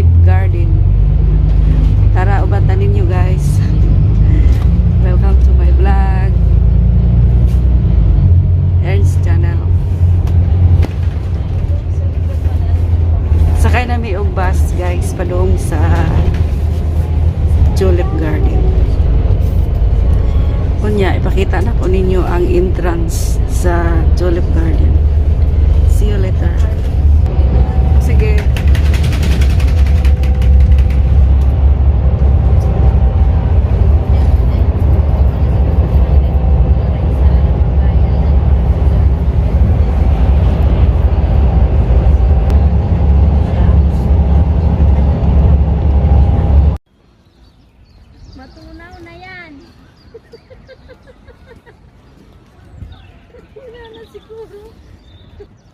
tulip garden. Tara, ubatan ninyo guys. Welcome to my vlog. Ernst channel. Sakay na may og bus guys padung sa tulip garden. Kunya, ipakita na ko ninyo ang entrance sa tulip garden. See you later. Sige. Matunaw na yan. Wala na siguro.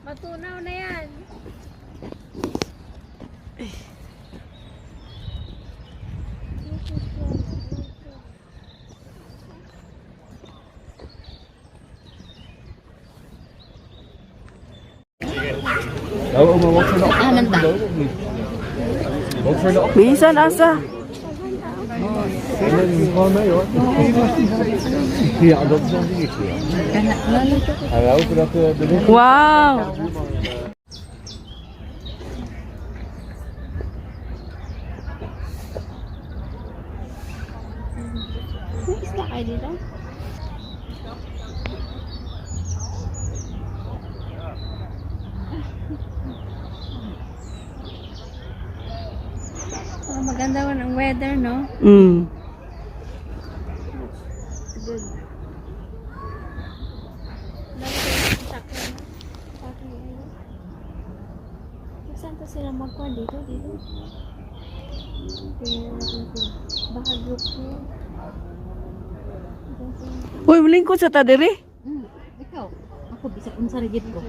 Matunaw na yan. Minsan asa? Wow! May isla kayo dito? Oh, maganda man ang weather, no? Mm. Good. Dami kayo sakya, no? Sakya kayo. Saan to sila magkuhan? Dito? Dito? Tingnan natin ito. Baka group ko. Uy, lingkod sa tadiri. Ikaw, ako bisag unsa rigid ko.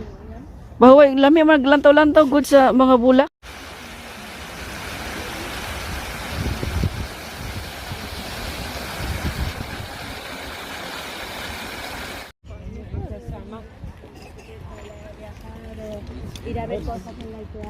Bahoy, lami maglantaw-lantaw good sa mga bulak. Ida rin po sa kanila ito.